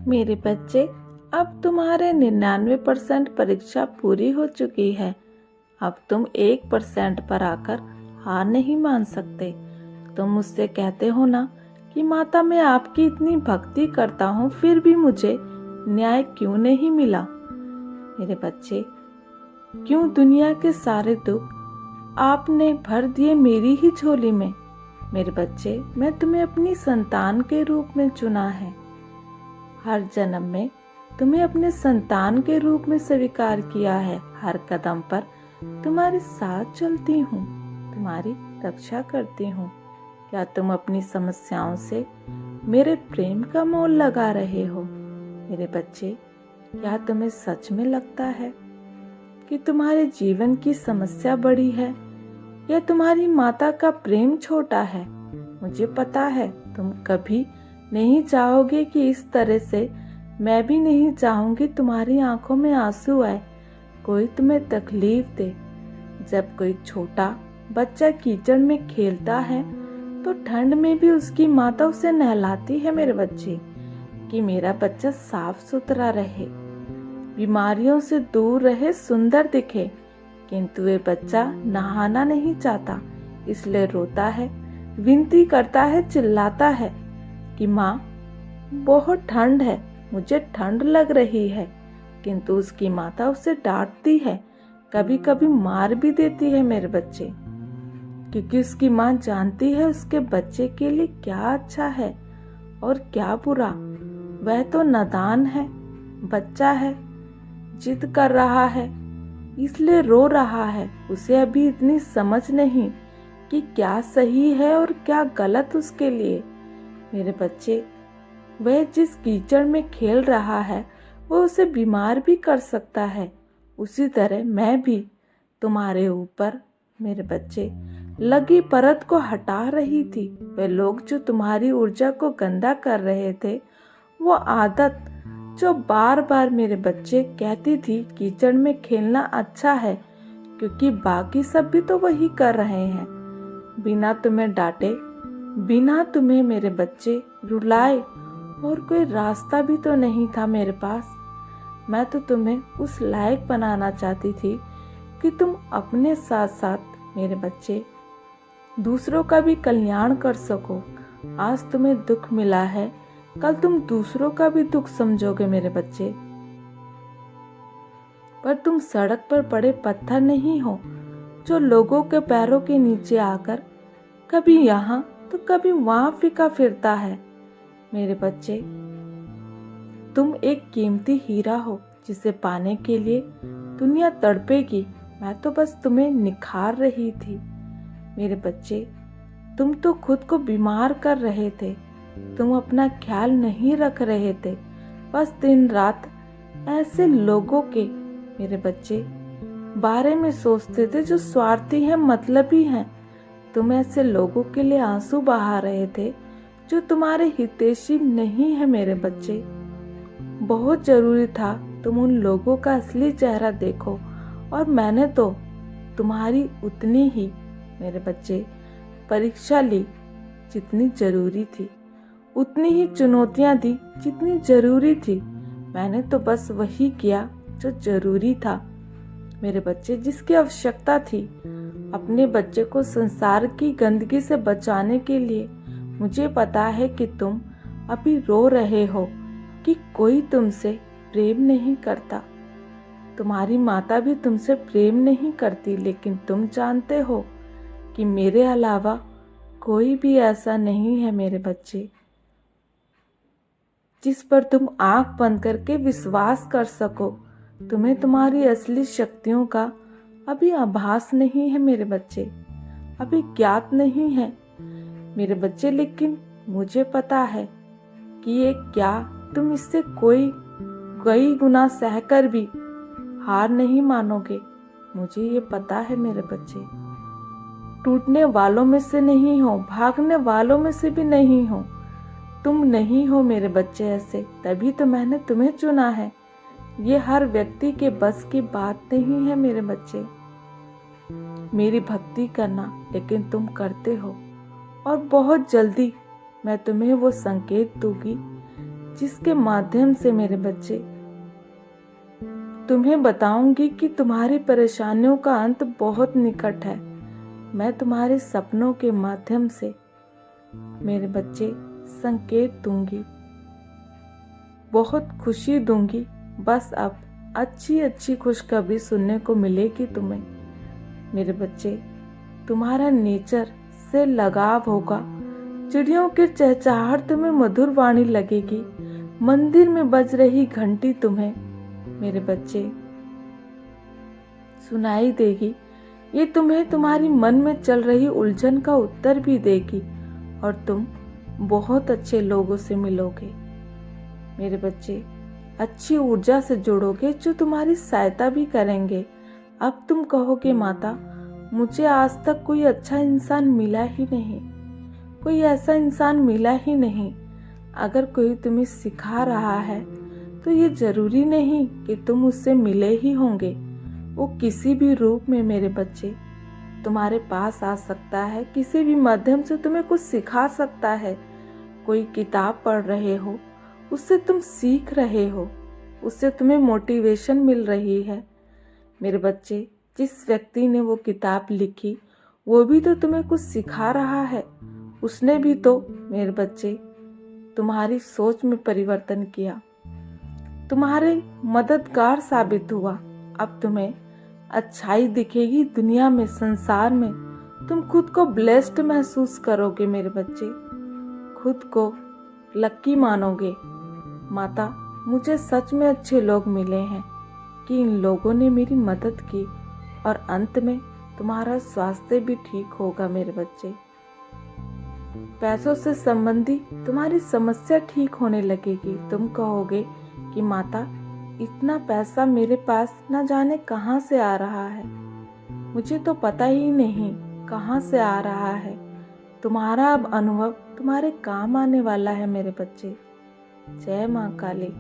मेरे बच्चे, अब तुम्हारे 99% परीक्षा पूरी हो चुकी है। अब तुम 1% पर आकर हार नहीं मान सकते। तुम मुझसे कहते हो ना कि माता, मैं आपकी इतनी भक्ति करता हूँ, फिर भी मुझे न्याय क्यों नहीं मिला। मेरे बच्चे, क्यों दुनिया के सारे दुख आपने भर दिए मेरी ही झोली में। मेरे बच्चे, मैं तुम्हें अपनी संतान के रूप में चुना है। हर जन्म में तुम्हें अपने संतान के रूप में स्वीकार किया है। हर कदम पर तुम्हारे साथ चलती हूँ, तुम्हारी रक्षा करती हूँ। क्या तुम अपनी समस्याओं से मेरे प्रेम का मोल लगा रहे हो? मेरे बच्चे, क्या तुम्हें सच में लगता है कि तुम्हारे जीवन की समस्या बड़ी है या तुम्हारी माता का प्रेम छोटा है? मुझे पता है तुम कभी नहीं चाहोगे कि इस तरह से मैं भी नहीं चाहूंगी तुम्हारी आंखों में आंसू आए, कोई तुम्हें तकलीफ दे। जब कोई छोटा बच्चा कीचड़ में खेलता है तो ठंड में भी उसकी माता उसे नहलाती है मेरे बच्चे, कि मेरा बच्चा साफ सुथरा रहे, बीमारियों से दूर रहे, सुंदर दिखे। किंतु वे बच्चा नहाना नहीं चाहता, इसलिए रोता है, विनती करता है, चिल्लाता है कि माँ बहुत ठंड है, मुझे ठंड लग रही है। किंतु उसकी माता उसे डांटती है, कभी कभी मार भी देती है मेरे बच्चे, क्योंकि उसकी माँ जानती है उसके बच्चे के लिए क्या अच्छा है और क्या बुरा। वह तो नादान है, बच्चा है, जिद कर रहा है, इसलिए रो रहा है। उसे अभी इतनी समझ नहीं कि क्या सही है और क्या गलत उसके लिए। मेरे बच्चे, वह जिस कीचड़ में खेल रहा है वो उसे बीमार भी कर सकता है। उसी तरह मैं भी तुम्हारे ऊपर, मेरे बच्चे, लगी परत को हटा रही थी। वे लोग जो तुम्हारी ऊर्जा को गंदा कर रहे थे, वो आदत जो बार बार मेरे बच्चे कहती थी कीचड़ में खेलना अच्छा है, क्योंकि बाकी सब भी तो वही कर रहे हैं, बिना तुम्हें डांटे, बिना तुम्हें मेरे बच्चे रुलाए। और कोई रास्ता भी तो नहीं था मेरे पास। मैं तो तुम्हें उस लायक बनाना चाहती थी कि तुम अपने साथ साथ मेरे बच्चे दूसरों का भी कल्याण कर सको। आज तुम्हें दुख मिला है, कल तुम दूसरों का भी दुख समझोगे मेरे बच्चे। पर तुम सड़क पर पड़े पत्थर नहीं हो जो लोगों के पैरों के नीचे आकर कभी यहाँ तो कभी वहां फीका फिरता है। मेरे बच्चे, तुम एक कीमती हीरा हो जिसे पाने के लिए दुनिया तड़पेगी। मैं तो बस तुम्हें निखार रही थी। मेरे बच्चे, तुम तो खुद को बीमार कर रहे थे, तुम अपना ख्याल नहीं रख रहे थे, बस दिन रात ऐसे लोगों के, मेरे बच्चे, बारे में सोचते थे जो स्वार्थी हैं, मतलबी हैं। तुम ऐसे लोगों के लिए आंसू बहा रहे थे जो तुम्हारे हितैषी नहीं है मेरे बच्चे। बहुत जरूरी था तुम उन लोगों का असली चेहरा देखो, और मैंने तो तुम्हारी उतनी ही, मेरे बच्चे, परीक्षा ली जितनी जरूरी थी, उतनी ही चुनौतियां दी जितनी जरूरी थी। मैंने तो बस वही किया जो जरूरी था मेरे बच्चे, जिसकी आवश्यकता थी अपने बच्चे को संसार की गंदगी से बचाने के लिए। मुझे पता है कि तुम अभी रो रहे हो कि कोई तुमसे प्रेम नहीं करता, तुम्हारी माता भी तुमसे प्रेम नहीं करती, लेकिन तुम जानते हो कि मेरे अलावा कोई भी ऐसा नहीं है मेरे बच्चे जिस पर तुम आंख बंद करके विश्वास कर सको। तुम्हें तुम्हारी असली शक्तियों का अभी आभास नहीं है मेरे बच्चे, अभी ज्ञात नहीं है मेरे बच्चे, लेकिन मुझे पता है कि ये क्या तुम इससे कोई कई गुना सहकर भी हार नहीं मानोगे। मुझे ये पता है मेरे बच्चे। टूटने वालों में से नहीं हो, भागने वालों में से भी नहीं हो, तुम नहीं हो मेरे बच्चे ऐसे, तभी तो मैंने तुम्हें चुना है। ये हर व्यक्ति के बस की बात नहीं है मेरे बच्चे, मेरी भक्ति करना, लेकिन तुम करते हो। और बहुत जल्दी मैं तुम्हें वो संकेत दूंगी जिसके माध्यम से मेरे बच्चे तुम्हें बताऊंगी कि तुम्हारी परेशानियों का अंत बहुत निकट है। मैं तुम्हारे सपनों के माध्यम से मेरे बच्चे संकेत दूंगी, बहुत खुशी दूंगी। बस अब अच्छी अच्छी खुशखबरी सुनने को मिलेगी तुम्हें मेरे बच्चे। तुम्हारा नेचर से लगाव होगा, चिड़ियों की चहचहाहट तुम्हें मधुर वाणी लगेगी, मंदिर में बज रही घंटी तुम्हें मेरे बच्चे सुनाई देगी। ये तुम्हें तुम्हारी मन में चल रही उलझन का उत्तर भी देगी और तुम बहुत अच्छे लोगों से मिलोगे मेरे बच्चे। अच्छी ऊर्जा से जुड़ोगे जो तुम्हारी सहायता भी करेंगे। अब तुम कहोगे माता, मुझे आज तक कोई अच्छा इंसान मिला ही नहीं, कोई ऐसा इंसान मिला ही नहीं। अगर कोई तुम्हें सिखा रहा है तो ये जरूरी नहीं कि तुम उससे मिले ही होंगे। वो किसी भी रूप में मेरे बच्चे तुम्हारे पास आ सकता है, किसी भी माध्यम से तुम्हें कुछ सिखा सकता है। कोई किताब पढ़ रहे हो, उससे तुम सीख रहे हो, उससे तुम्हें मोटिवेशन मिल रही है मेरे बच्चे। जिस व्यक्ति ने वो किताब लिखी वो भी तो तुम्हें कुछ सिखा रहा है। उसने भी तो मेरे बच्चे तुम्हारी सोच में परिवर्तन किया, तुम्हारे मददगार साबित हुआ। अब तुम्हें अच्छाई दिखेगी दुनिया में, संसार में। तुम खुद को ब्लेस्ड महसूस करोगे मेरे बच्चे, खुद को लकी मानोगे। माता, मुझे सच में अच्छे लोग मिले हैं कि इन लोगों ने मेरी मदद की और अंत में तुम्हारा स्वास्थ्य भी ठीक होगा मेरे बच्चे। पैसों से संबंधी तुम्हारी समस्या ठीक होने लगेगी। तुम कहोगे कि माता, इतना पैसा मेरे पास न जाने कहाँ से आ रहा है, मुझे तो पता ही नहीं कहाँ से आ रहा है। तुम्हारा अब अनुभव तुम्हारे काम आने वाला है मेरे बच्चे। जय माँ काली।